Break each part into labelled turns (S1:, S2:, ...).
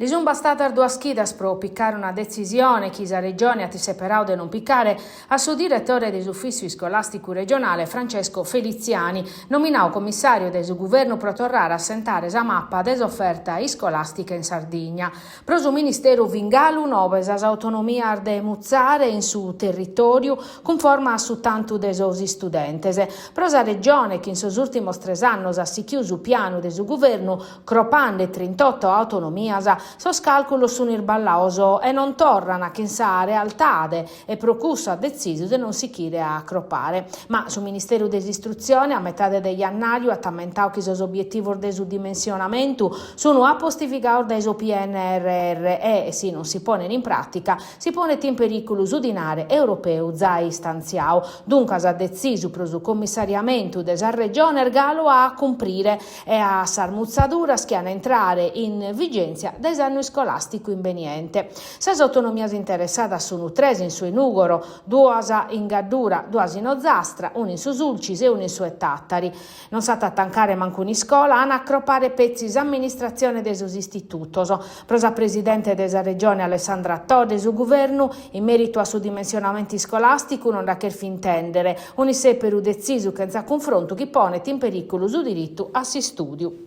S1: Li sono bastate due schidas per piccare una decisione che la regione ha separado di non piccare al suo direttore dell'ufficio scolastico regionale Francesco Feliziani, nominato commissario del suo governo per tornare a sentare la mappa dell'offerta scolastica in Sardegna. Pro su ministero Vingalu nove autonomia de muzzare in suo territorio conforma su tanto de sosi studentes. Pro la regione che in suo ultimi 3 anni ha si chiuso piano del suo governo cropande 38 autonomia so scalculo su Nirballaoso e non tornano a chissà realtà e procusso ha deciso di non si chiede a cropare. Ma sul Ministero dell'Istruzione a metà degli anni ha tamentato che i obiettivi del suo dimensionamento sono appostificati dai suo PNRR e se non si pone in pratica si pone in pericolo su dinare europeo già stanziato. Dunque ha deciso per il commissariamento della regione Ergalo a comprire e a sarmuzzadura schiana entrare in vigenza dai anno scolastico inveniente. 6 autonomie interessate sono 3 in su Nugoro, 2 in Gaddura, 2 in Ozzastra, 1 in su Sulcis e 1 in su Tattari. Non sa attaccare manco in scuola, hanno accropare pezzi amministrazione dei suoi istituti. Prosa presidente della regione Alessandra Tode su governo in merito a suo dimensionamento scolastico non da che intendere, un sé per un deciso che in confronto chi pone in pericolo su diritto a si studio.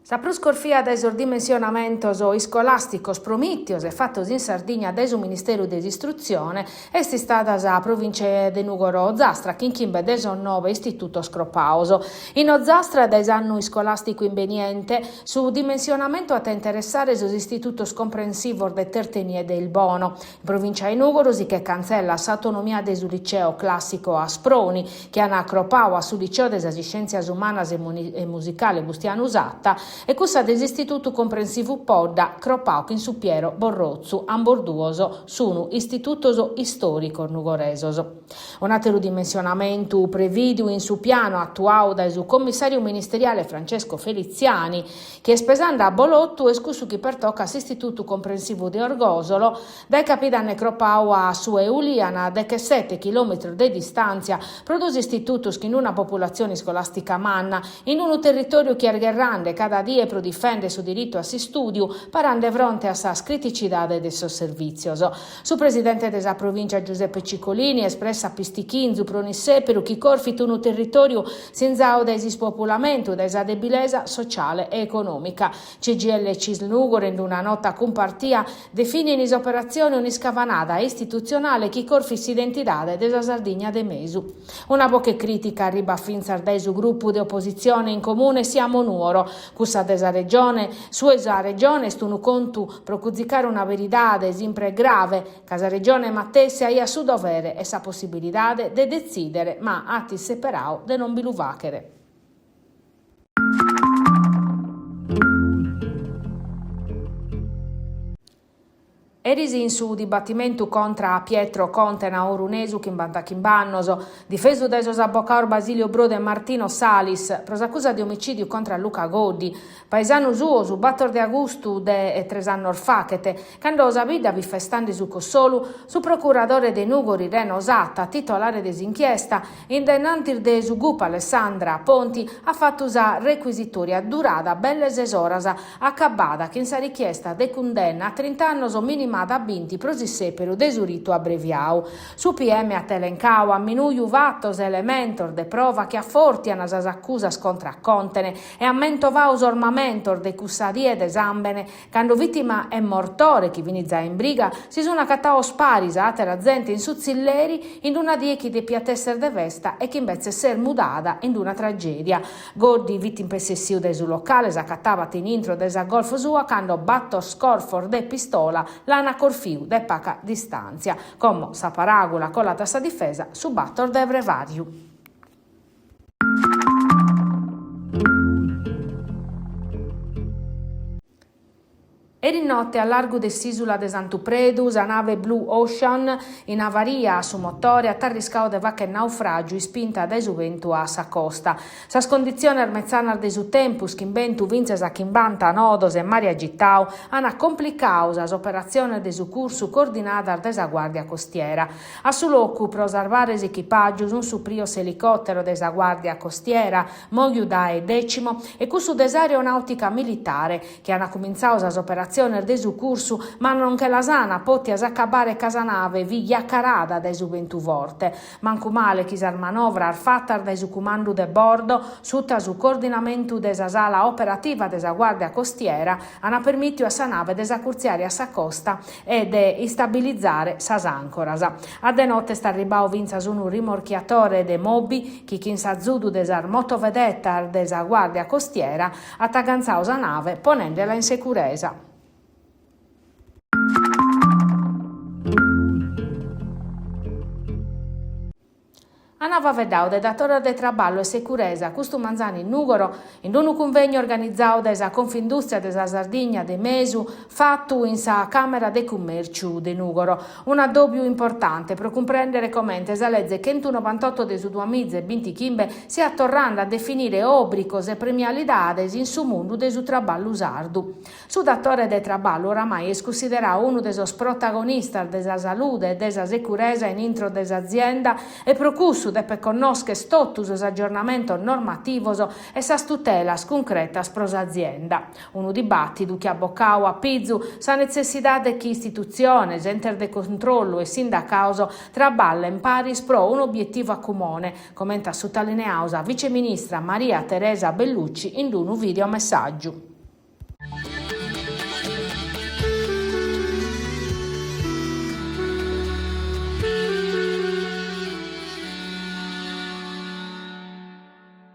S1: Sa proscorfia des dimensionamentos scolasticos promittios e fattos in Sardegna des Ministero dell'Istruzione est stata sa provincia de Nugoro Ozzastra, che in des 9 istituto scropauso. In Ozzastra des anno scolastico inveniente su dimensionamento a interessare sos istitutos comprensivos de Terteni e del Bono. In provincia di Nugoro si che cancella s'autonomia des liceo classico a Sproni, che hanno accropau a su liceo des scienzias umanas e musicale Bustiano Usatta, e cussa dell'istituto comprensivo Podda, Cropau, in su Piero Borrozzu, Amborduoso, sono istituto storico nugoresoso. Un altro dimensionamento previdio in su piano attuato dal suo commissario ministeriale Francesco Feliziani, che è spesando a Bolotto escluso chi pertocca all'istituto comprensivo di Orgosolo, dai capitanne Cropau a su Euliana, da che 7 km di distanza, produce istitutos che in una popolazione scolastica manna, in un territorio che ergerrande cada dia pro difende su diritto a si studio, parande fronte a sa criticità de suo servizio. Su presidente della provincia Giuseppe Ciccolini espressa pistichinzu pronissè per chi corfit un territorio senza da spopolamento, da debilesa sociale e economica. CGL Cisnugor in una nota compartia define in operazione un'iscavanata istituzionale chi corfis identità della Sardegna de Mesu. Una poche critica arriva fin Sardai gruppo di opposizione in comune siamo nuoro, cussa desa regione, sua regione stunu contu procuzicare una verità sempre grave, casa regione mattesse a su dovere e sa possibilità de decidere, ma atti separao de non biluvachere. Erisi in su dibattimento contro Pietro Contena Orunesu Chimbantachimbannoso, difeso da esos avvocato Basilio Brode e Martino Salis, prosaccusa di omicidio contro Luca Goddi, paesano suo su 4 di agosto de 3 anni orfachete, quando osavida vi festandi su Cossolu, su procuratore de Nugori Reno Osatta, titolare desinchiesta, in denantir de su gupa Alessandra Ponti, ha fatto usa requisitoria durata belle 6 horas, accabada che in sa richiesta de condanna a 30 anni o minima da binti prosissepero desurito abbreviau. Su PM a telencau a minuiu vattos elementor de prova che affortiano sas accusas contra Contene e ammento vaus ormamentor de cussadie desambene, quando vittima è mortore chi vinizza in briga, si sono accattao sparis a terra gente in suzzilleri in una die chi de piatesser de vesta e che invece ser mudada in una tragedia. Goddi vittim possessiu de su locale s'accattava in intro de sa golf sua quando batto scorfor de pistola la corfiu de paca distanza, come sa paragola con la tassa difesa su battor de Vrevariu. E di notte a largo dell'isola de Sant'Upredu, a nave Blue Ocean in avaria su motore atterriscao de vacche naufragio spinta da esuventu a sa costa. Sa condizione armezzana de su tempus che inventu vinces a chimbanta nodos e mari agitau hanno complicato sa operazione de su curso coordinata desa guardia costiera. A su locu pro salvare equipaggius un suprios elicottero desa guardia costiera Moghiudae Decimo e cu su desaeronautica militare che hanno cominciato sa operazione de su cursu, ma non che la sana pottias accabare casanave viglia carada dai su ventuvorte. Mancu male chi sa manovra fatta dai su comando de bordo, sutta su coordinamento desa sala operativa desa guardia costiera, hanno permesso a sa nave desacurziare a sa costa e de istabilizzare sas ancoras. A de notte sta ribao vinzas un rimorchiatore de Mobi, chi in sa zudu desa motovedetta desa guardia costiera, attaganzao sa nave ponendela in sicurezza. Anava vedau de datore de traballo e sicurezza custu manzani in Nugoro in un convegno organizzato da sa Confindustria desa Sardigna de Mesu fatto in sa Camera de Commerciu de Nugoro. Un addobbio importante per comprendere come sa legge 198 de su 2025 si attorrando a definire obricos e premialidades in su mondo de su traballo sardu. Su datore de traballo oramai è considerato uno de sos protagonistas desa salute e desa sicurezza in intro desa azienda e procussu depe conosche stottus os aggiornamentos normativos e sas tutelas concretas pros azienda. Unu dibattitu che abboccau a Pizu sa necessidade che istituzione, enter de controllo e sindacauso traballen paris pro un obiettivo a comune, commenta sottolineausa viceministra Maria Teresa Bellucci in un video messaggio.